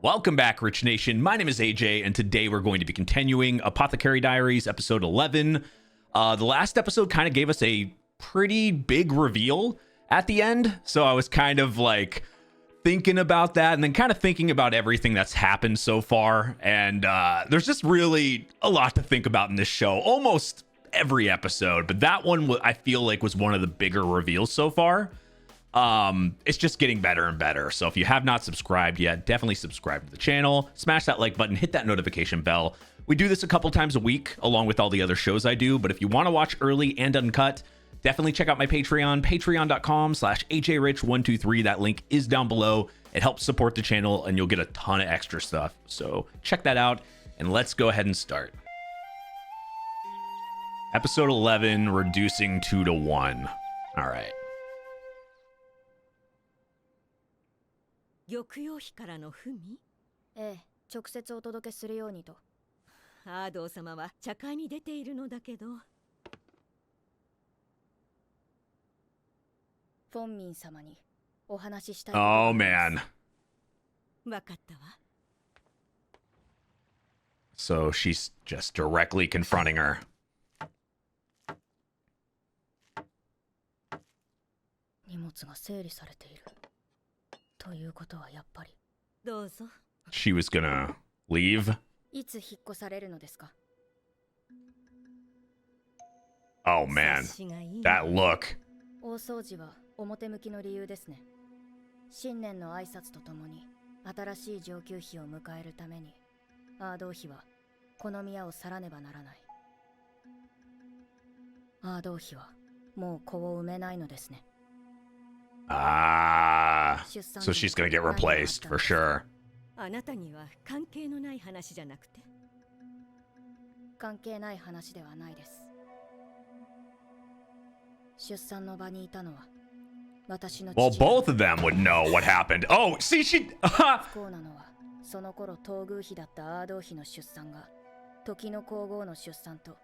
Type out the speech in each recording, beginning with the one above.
Welcome back, Rich Nation. My name is AJ, and today we're going to be continuing Apothecary Diaries, episode 11. The last episode kind of gave us a pretty big reveal at the end, so I was kind of like thinking about that and then kind of thinking about everything that's happened so far, and there's just really a lot to think about in this show, almost every episode, but that one I feel like was one of the bigger reveals so far. It's just getting better and better. So if you have not subscribed yet, definitely subscribe to the channel, smash that like button, hit that notification bell. We do this a couple times a week along with all the other shows I do. But if you want to watch early and uncut, definitely check out my Patreon, patreon.com/AJRich123. That link is down below. It helps support the channel and you'll get a ton of extra stuff. So check that out and let's go ahead and start. Episode 11, reducing 2 to 1. All right. 玉葉妃からの文？ええ、直接お届けするようにと。アードー様は茶会に出ているのだけど。フォンミン様にお話ししたい。Oh man. わかったわ。So she's just directly confronting her. 荷物が整理されている。ということはやっぱり。どうぞ。She was gonna leave. いつ引っ越されるのですか? Oh man, that look. 大掃除は表向きの理由ですね。新年の挨拶とともに新しい上級妃を迎えるためにアードー妃はこの宮を去らねばならない。アードー妃はもう子を産めないのですね。Ah, so she's gonna get replaced for sure. あなたには関係のない話じゃなくて。関係ない話ではないです。出産の場にいたのは私の父。Well, both of them would know what happened. Oh, see, she. 不幸なのはその頃東宮妃だったアードー妃の出産が時の皇后の出産と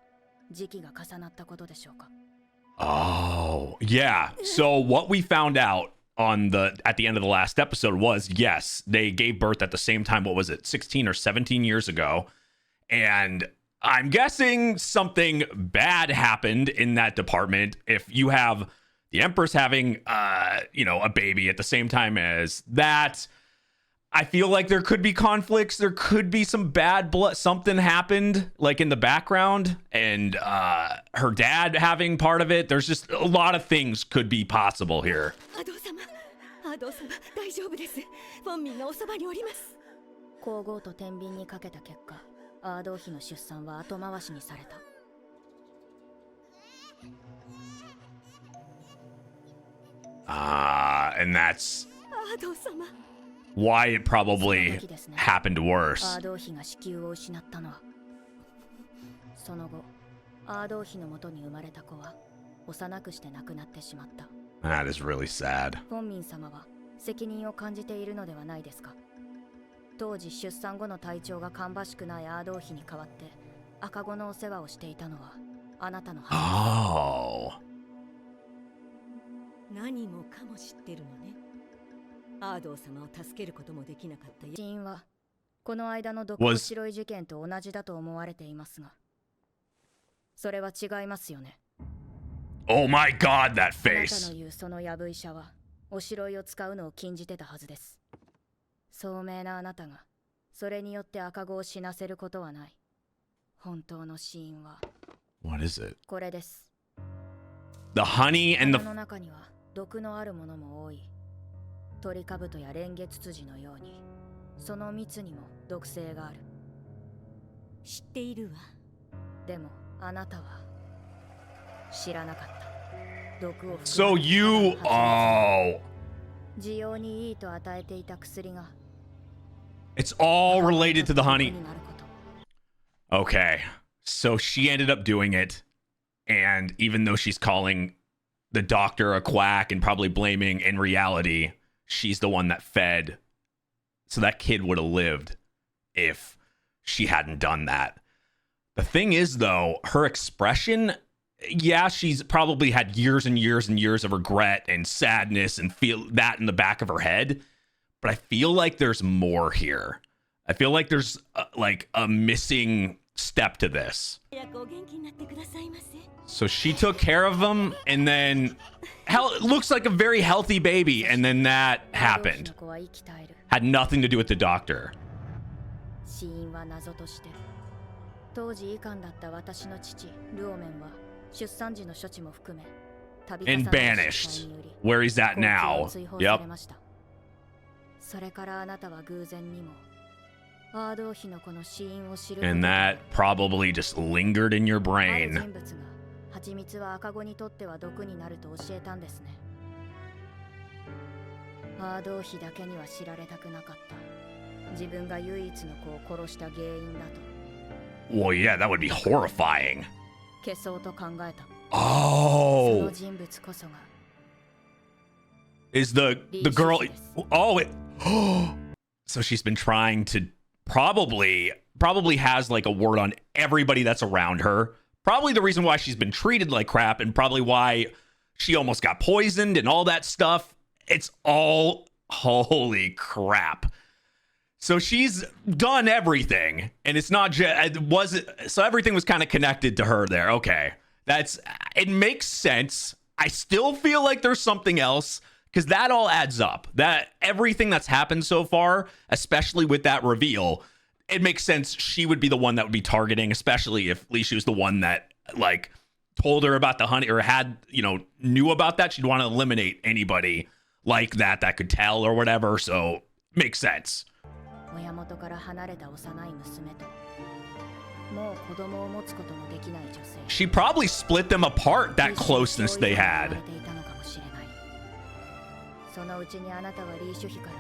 時期が重なったことでしょうか。Oh, yeah. So what we found out at the end of the last episode was, yes, they gave birth at the same time. What was it? 16 or 17 years ago. And I'm guessing something bad happened in that department. If you have the Empress having, a baby at the same time as that, I feel like there could be conflicts. There could be some bad blood. Something happened like in the background and her dad having part of it. There's just a lot of things could be possible here. アドー様、大丈夫です。フォンミンがおそばにおります。皇后と天秤にかけた結果、アードー妃の出産は後回しにされた。And that's アドー様。why it probably happened worse. アードー妃が子宮を失ったのは、その後、アードー妃の元に生まれた子は幼くして亡くなってしまった。That is really sad. フォンミン様は責任を感じているのではないですか。当時出産後の体調が芳しくないアードー妃に代わって赤子のお世話をしていたのはあなたのはず。Oh. 何もかも知ってるのね。アードー様を助けることもできなかった死因はこの間の毒を白い事件と同じだと思われていますが、それは違いますよね。Oh my god, that face. あなたの言うそのヤブ医者はおしろいを使うのを禁じてたはずです。聡明なあなたがそれによって赤子を死なせることはない。本当の死因は What is it? これです。The honey and the 花の中には毒のあるものも多い。トリカブトやレンゲツツジのようにその蜜にも毒性がある。知っているわ。でもあなたは知らなかった。毒を So you oh 需要にいいと与えていた薬が It's all related to the honey. Okay. So she ended up doing it, and even though she's calling the doctor a quack and probably blaming, in reality she's the one that fed. So that kid would have lived if she hadn't done that. The thing is, though, her expression, yeah, she's probably had years and years and years of regret and sadness and feel that in the back of her head. but I feel like there's more here. I feel like there's like a missing step to this. So she took care of him, and then it looks like a very healthy baby, and then that happened. Had nothing to do with the doctor. 死因は謎として、当時医官だった私の父ルオメンは出産時の処置も含め、度重 And なる banished 失敗により where he's at 高級 now. を追放され Yep. ました。それからあなたは偶然にもアードー妃の子の死因を知ること And が that probably just lingered in your ある brain. 人物が蜂蜜は赤子にとっては毒になると教えたんですね。アードー妃だけには知られたくなかった。自分が唯一の子を殺した原因だと。Well, yeah, that would be horrifying. 消そうと考えた。そ Oh, の人物こそが is the girl? Oh, it, so she's been trying to probably has like a word on everybody that's around her. Probably the reason why she's been treated like crap, and probably why she almost got poisoned and all that stuff. It's all holy crap. So she's done everything, and it's not just so everything was kind of connected to her there. Okay, it makes sense. I still feel like there's something else, because that all adds up. That everything that's happened so far, especially with that reveal, it makes sense she would be the one that would be targeting, especially if Li Shu was the one that like told her about the honey, or had, knew about that. She'd want to eliminate anybody like that could tell or whatever. So makes sense. 親元から離れた幼い娘ともう子供を持つことのできない女性 She probably split them apart, that closeness they had. そのうちにあなたはリーシュ妃か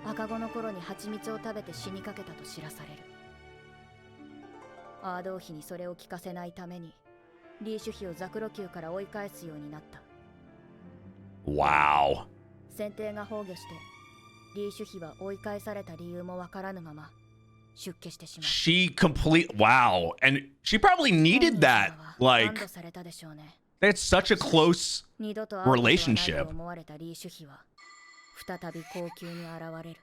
ら赤子の頃に蜂蜜を食べて死にかけたと知らされる。アードー妃にそれを聞かせないためにリーシュ妃をザクロ宮から追い返すようになった。 Wow. 選定が崩御してリーシュ妃は追い返された理由もわからぬまま出家してしまう。 Wow. And she probably needed that. Like, 安堵されたでしょうね。 it's such a close 二度と会うことはない relationship. と思われたリーシュ妃は再び高級に現れる。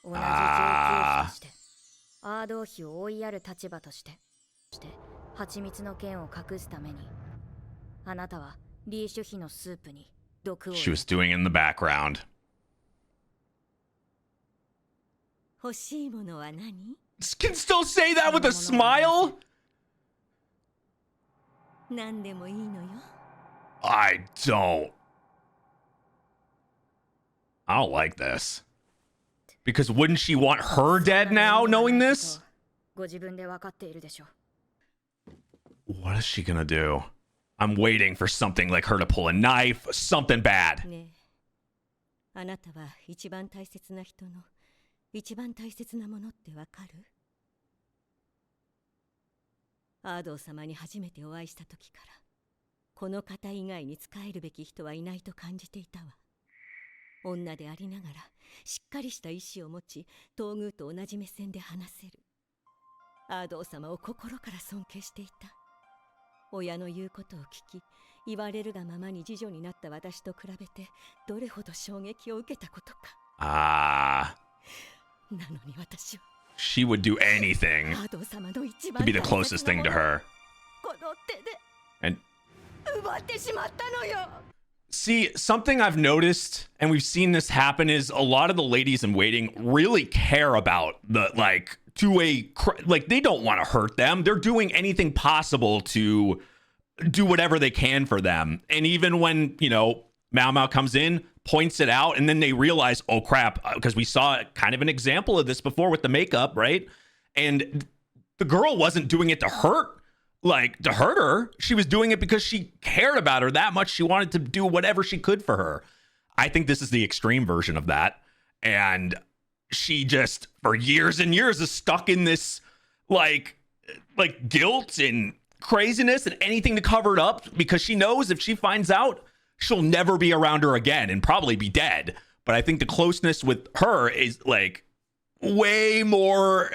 同じ上級妃としてアードー妃を追いやる立場として蜂蜜の件を隠すためにあなたはリーシュ妃のスープに毒を She was doing in the background. 欲しいものは何？ Can still say that with a smile? 何でもいいのよ。 I don't like this. Because wouldn't she want her dead now, knowing this? ご自分で分かっているでしょう。 What is she gonna do? I'm waiting for something like her to pull a knife, something bad. ねえ、あなたは一番大切な人の一番大切なものってわかる？アードー様に初めてお会いした時からこの方以外に仕えるべき人はいないと感じていたわ。女でありながらしっかりした意志を持ち、東宮と同じ目線で話せる。アードー様を心から尊敬していた。親の言うことを聞き、言われるがままに次女になった私と比べてどれほど衝撃を受けたことか。なのに私は She would do anything アードー様の一番 to be the closest thing to her. この手で And 奪ってしまったのよ。 see, something I've noticed, and we've seen this happen, is a lot of the ladies in waiting really care about the, like, they don't want to hurt them. They're doing anything possible to do whatever they can for them. And even when, Mao Mao comes in, points it out, and then they realize, oh crap, because we saw kind of an example of this before with the makeup, right? And the girl wasn't doing it to hurt her. She was doing it because she cared about her that much. She wanted to do whatever she could for her. I think this is the extreme version of that. And she just, for years and years, is stuck in this like guilt and craziness and anything to cover it up, because she knows if she finds out, she'll never be around her again and probably be dead. But I think the closeness with her is like way more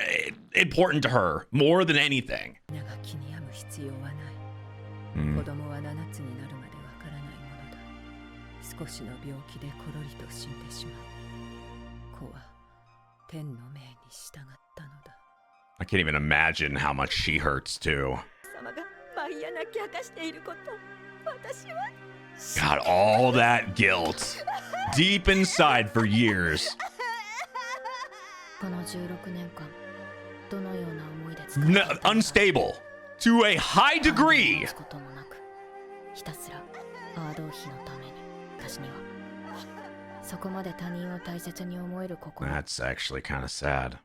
important to her, more than anything. 必要はない。子供は7つになるまでわからないものだ。少しの病気でコロリと死んでしまう。子は天の命に従ったのだ。 I can't even imagine how much she hurts too. 様がマイヤ泣き明かしていること、私は God, all that guilt deep inside for years. この16年間、どのような思いで使 No, unstable to a high degree. こともなく、ひたすらアードー妃のために、私にはそこまで他人を大切に思える心、 That's actually kind of sad.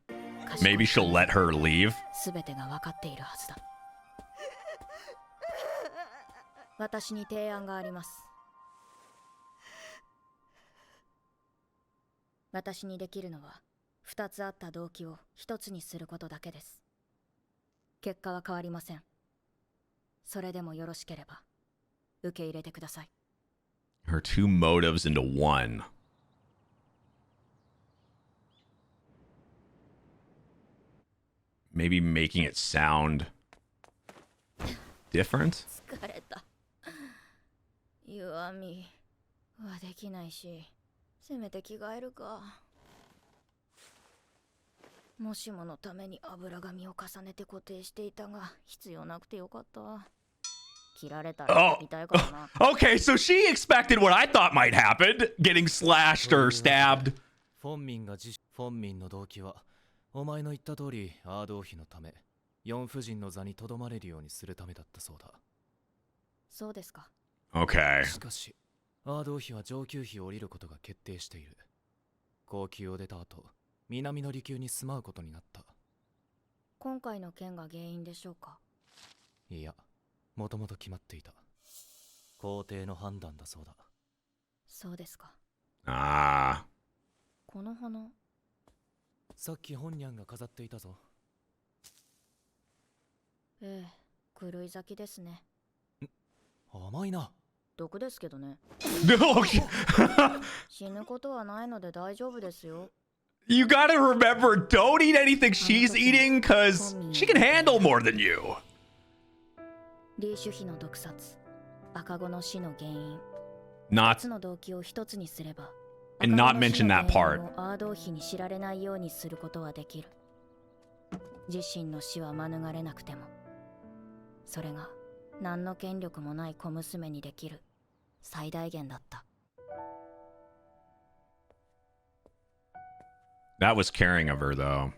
Maybe she'll let her leave. すべてが分かっているはずだ。私に提案があります。私にできるのは2つあった動機を1つにすることだけです。結果は変わりません。それでもよろしければ受け入れてください。 Her two motives into one. Maybe making it sound different? 疲れた。弱みはできないし、せめて着替えるか。もしものために油紙を重ねて固定していたが、必要なくてよかった。切られたら痛いからな。Okay, so she expected what I thought might happen, getting slashed or stabbed. フォンミンの動機は、お前の言った通りアードー妃のため、四夫人の座にとどまれるようにするためだったそうだ。そうですか。Okay. しかし、アードー妃は上級妃を降りることが決定している。後宮を出た後、南の離宮に住まうことになった。今回の件が原因でしょうか。いや、もともと決まっていた。皇帝の判断だそうだ。そうですか。Ah. この花、さっき本ニャンが飾っていたぞ。ええ、狂い咲きですね。甘いな。毒ですけどね。 No. 死ぬことはないので大丈夫ですよ。 You gotta remember, don't eat anything she's eating because she can handle more than you. リーシュ妃の毒殺、赤子の死の原因、 Not 2つの動機を一つにすれば、 and not mention that 赤子 part. の死の原因をアードー妃に知られないようにすることはできる。自身の死は免れなくても、それが何の権力もない小娘にできる最大限だった。 That was caring of her, though.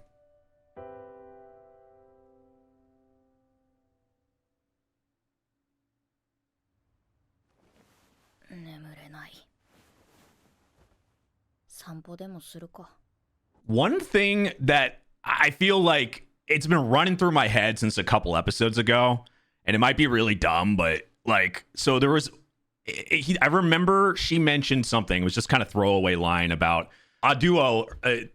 眠れない。散歩でもするか。 One thing that I feel like it's been running through my head since a couple episodes ago, and it might be really dumb, but like, so there was, I remember she mentioned something, it was just kind of throwaway line about Aduo.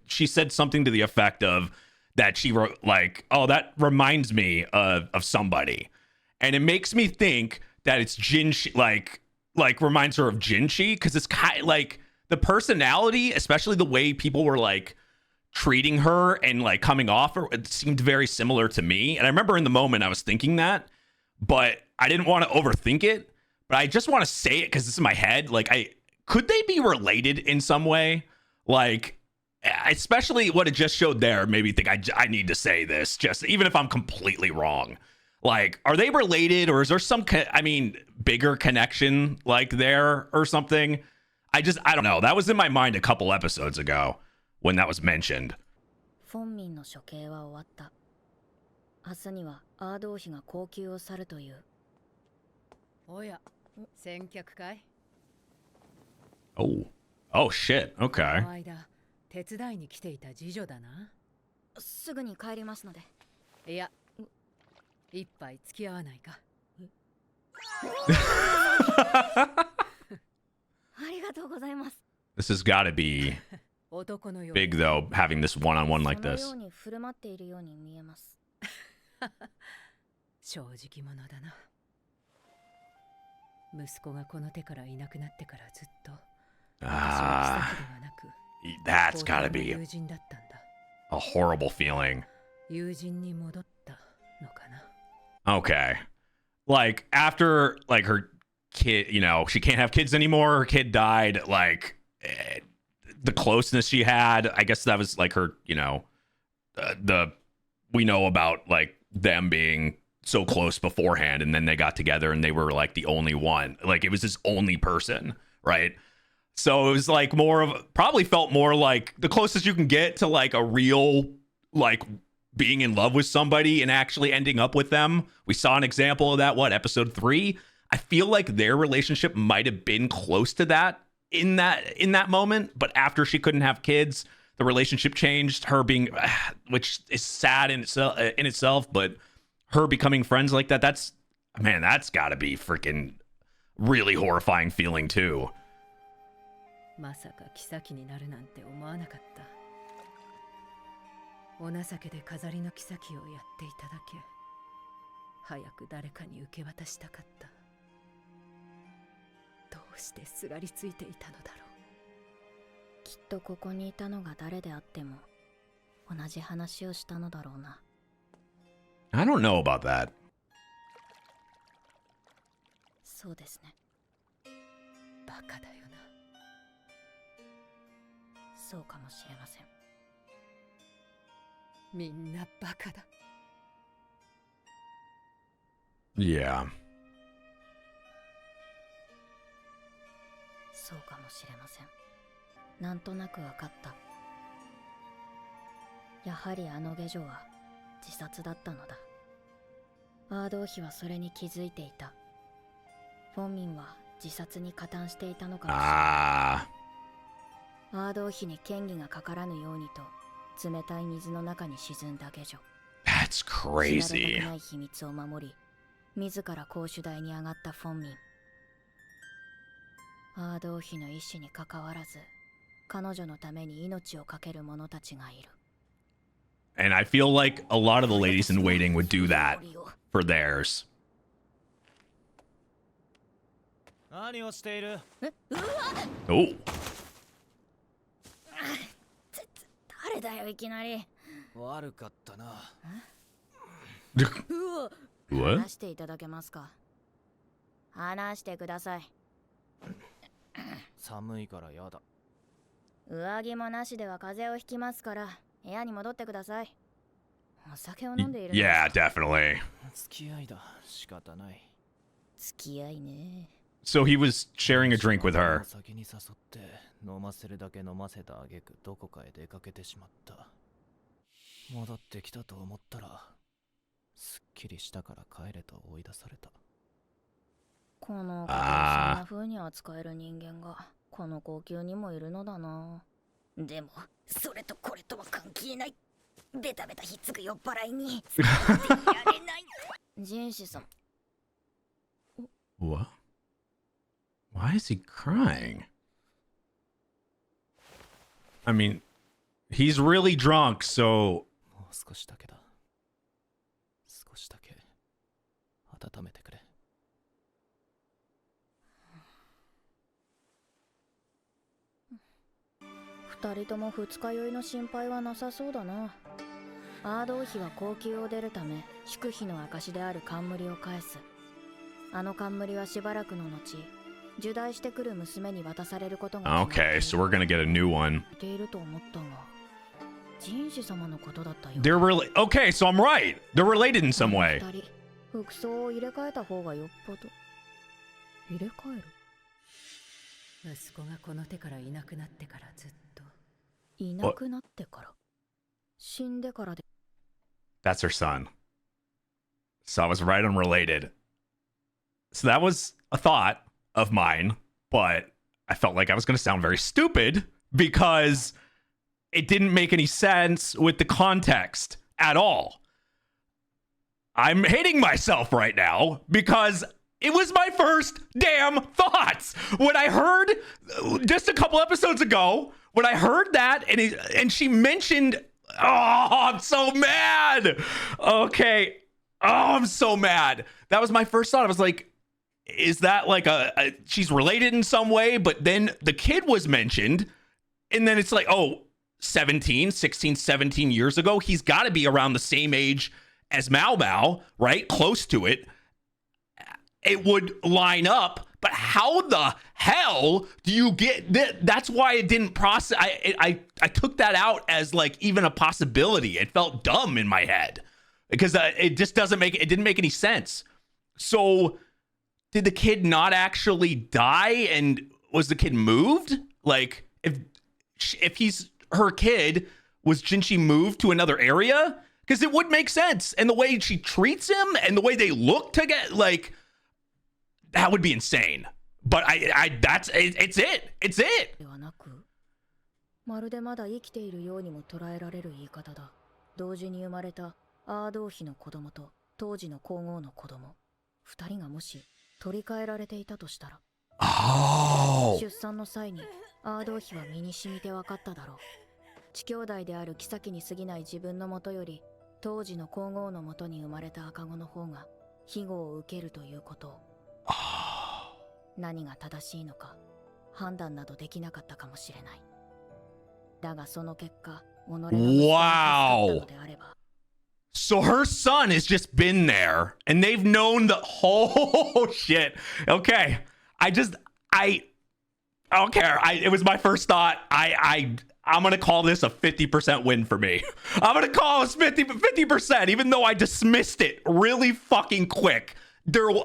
She said something to the effect of that she wrote like, oh, that reminds me of somebody. And it makes me think that it's Jinshi, like reminds her of Jinshi, because it's kind of like the personality, especially the way people were like treating her and like coming off her, it seemed very similar to me. And I remember in the moment I was thinking that, but I didn't want to overthink it. But I just want to say it because it's in my head. Like, could they be related in some way? Like, especially what it just showed there made me think I need to say this, just even if I'm completely wrong. Like, are they related, or is there some, bigger connection like there or something? I don't know. That was in my mind a couple episodes ago when that was mentioned. フォンミンの処刑は終わった。明日にはアードー妃が後宮を去るという。おや、先客かい？ Oh shit. こ Okay. の間、手伝いに来ていた次女だな。すぐに帰りますので。いや、一杯付き合わないか。ありがとうございます。 This has got to be 男のよう big, though, having this one-on-one like その this. ように振る舞っているように見えます。正直者だな。息子がこの手からいなくなってからずっと私は Ah, 妃ではなく that's 皇 got to 帝の be 友人だったんだ。 a horrible feeling. 友人に戻ったのかな。 Okay. Like, after, like, her kid, she can't have kids anymore. Her kid died. Like, the closeness she had. I guess that was like her, you know, we know about like them being so close beforehand, and then they got together and they were like the only one. Like it was this only person, right? So it was like probably felt more like the closest you can get to like a real like being in love with somebody and actually ending up with them. We saw an example of that, episode 3? I feel like their relationship might have been close to that in that moment, but after she couldn't have kids, the relationship changed. Her being, which is sad in itself, but her becoming friends like that, that's got to be freaking really horrifying feeling too. まさか妃になるなんて思わなかった。お情けで飾りの妃をやっていただけ。早く誰かに受け渡したかった。どうしてすがりついていたのだろう。きっとここにいたのが誰であっても同じ話をしたのだろうな。I don't know about that. そうですね。バカだよな。そうかもしれません。みんなバカだ。Yeah. そうかもしれません。なんとなくわかった。やはりあの下女は自殺だったのだ。アードー妃はそれに気づいていた。フォンミンは自殺に加担していたのかもしれない。アードー妃に嫌疑がかからぬようにと冷たい水の中に沈んだ下女。That's crazy. 知られたくない秘密を守り、自ら公主台に上がったフォンミン。アードー妃の意志にかかわらず、彼女のために命を懸ける者たちがいる。And I feel like a lot of the ladies in waiting would do that for theirs. 何をしている？ Oh. 誰だよいきなり。悪かったな。What? 話していただけますか。話してください。寒いからやだ。上着もなしでは風邪をひきますから部屋に戻ってください。お酒を飲んでいる。Yeah, definitely. 付き合いだ。仕方ない。付き合いね。So he was sharing a drink with her. 先に誘って飲ませるだけ飲ませた挙句どこかへ出かけてしまった。戻ってきたと思ったらすっきりしたから帰れと追い出された。この子をそんな風に扱える人間がこの高級にもいるのだな。でもそれとこれとは関係ない。ベタベタひっつく酔っ払いに使ってやれない。人士さん。What? Why is he crying? I mean, he's really drunk, so... もう少しだけだ。少しだけ温めてくれ。二人とも二日酔いの心配はなさそうだな。アードー妃は高級を出るため祝妃の証である冠を返す。あの冠はしばらくの後受胎してくる娘に渡されることが。 Okay, so we're gonna get a new one. ていると思ったが人士様のことだったよ。They're really... Okay, so I'm right. They're related in some way. 二人服装を入れ替えた方がよっぽど。入れ替える？息子がこの手からいなくなってからずっと。いなくなってから？死んでからで。 That's her son. So I was right, I'm related. So that was a thought of mine, but I felt like I was going to sound very stupid because it didn't make any sense with the context at all. I'm hating myself right now because it was my first damn thoughts. When I heard just a couple episodes ago, when I heard that and she mentioned, oh, I'm so mad. Okay. Oh, I'm so mad. That was my first thought. I was like, is that like she's related in some way? But then the kid was mentioned and then it's like, oh, 16, 17 years ago. He's got to be around the same age as Mao Mao, right? Close to it. It would line up But how the hell do you get that? That's why it didn't process. I took that out as like even a possibility. It felt dumb in my head because it just it didn't make any sense. So did the kid not actually die, and was the kid moved? Like if he's her kid, was Jinchi moved to another area? Because it would make sense. And the way she treats him and the way they look together, like, that would be insane. But it's it. ではなく、まるでまだ生きているようにも捉えられる言い方だ。同時に生まれたアードー妃の子供と当時の皇后の子供、二人がもし取り替えられていたとしたら、出産の際にアードー妃は身に染みて分かっただろう。地兄弟である妃に過ぎない自分のもとより、当時の皇后のもとに生まれた赤子の方が庇護を受けるということを。何が正しいのか判断などできなかったかもしれない。だがその結果、己が息子を助かったのであれば。So her son has just been there, and they've known the whole shit. Okay, it was my first thought. I'm gonna call this a 50% win for me. I'm gonna call this 50%, even though I dismissed it really fucking quick.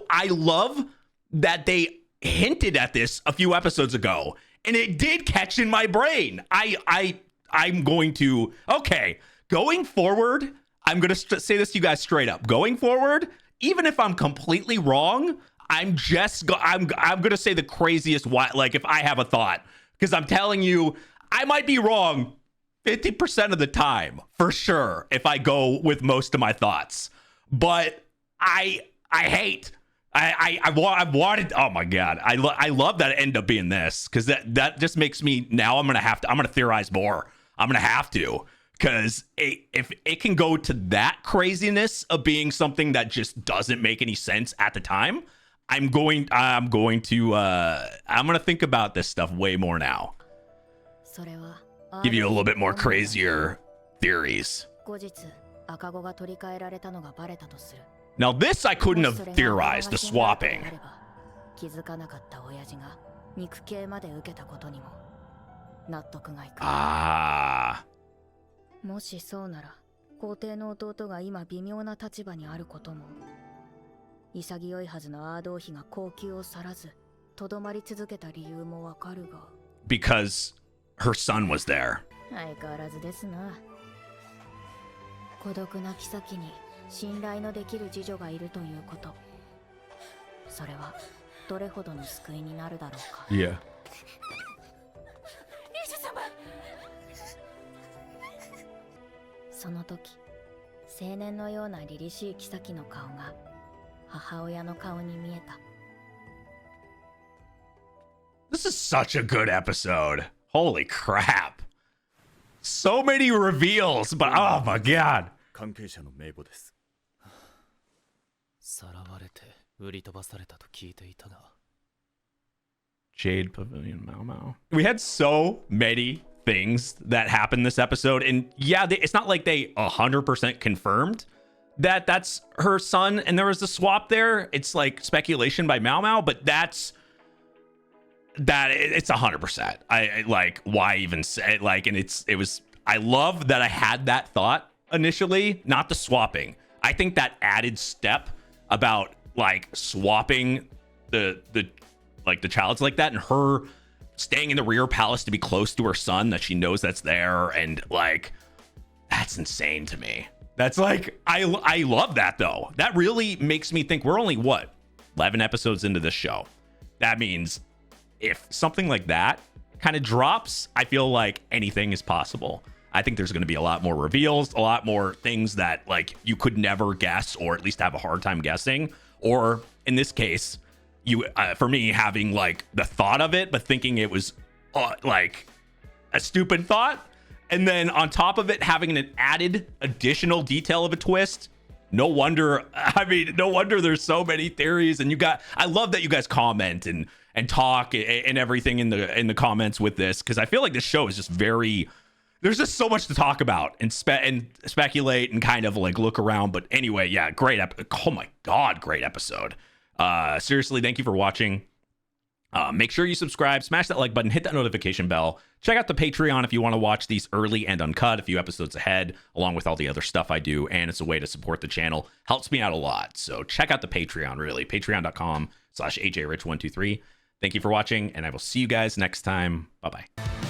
I love that they hinted at this a few episodes ago, and it did catch in my brain. I'm going to, okay, going forward, I'm gonna say this to you guys straight up. Going forward, even if I'm completely wrong, I'm gonna say the craziest like if I have a thought, because I'm telling you, I might be wrong 50% of the time for sure if I go with most of my thoughts. But I wanted, oh my god, I love that it ended up being this, because that just makes me, now I'm gonna theorize more. I'm gonna have to, because if it can go to that craziness of being something that just doesn't make any sense at the time, I'm going to think about this stuff way more now. Give you a little bit more crazier theories. Now this I couldn't have theorized, the swapping. 気づかなかった親父が肉系まで受けたことにも納得がいく。もしそうなら、皇帝の弟が今微妙な立場にあることも、潔いはずのアードー妃が高級を去らず、とどまり続けた理由もわかるが。Because her son was there. 相変わらずですな。孤独な妃に信頼のできる次女がいるということ。それはどれほどの救いになるだろうか。Yeah. その時、青年のような凛々しい妃の顔が母親の顔に見えた。This is such a good episode. Holy crap. So many reveals, but oh my god. 関係者の名簿です。さらわれて売り飛ばされたと聞いていたが。Jade Pavilion Mau Mau. We had so many things that happened this episode, and yeah, it's not like they 100% confirmed that that's her son and there was a swap there. It's like speculation by Mau Mau, but it's 100%. I like, why even say, like, and it was, I love that I had that thought initially, not the swapping. I think that added step about like swapping the child's like that, and her staying in the rear palace to be close to her son that she knows that's there, and like, that's insane to me. That's like, I love that though. That really makes me think we're only 11 episodes into this show. That means if something like that kind of drops, I feel like anything is possible. I think there's going to be a lot more reveals, a lot more things that like you could never guess, or at least have a hard time guessing. Or in this case, for me, having like the thought of it, but thinking it was like a stupid thought. And then on top of it, having an added additional detail of a twist. No wonder there's so many theories. And I love that you guys comment and talk and everything in the comments with this, because I feel like this show is just there's just so much to talk about and speculate and kind of like look around. But anyway, yeah, oh my God, great episode. Seriously, thank you for watching. Make sure you subscribe, smash that like button, hit that notification bell. Check out the Patreon if you want to watch these early and uncut, a few episodes ahead, along with all the other stuff I do. And it's a way to support the channel. Helps me out a lot. So check out the Patreon, really. Patreon.com/AJRich123. Thank you for watching, and I will see you guys next time. Bye-bye.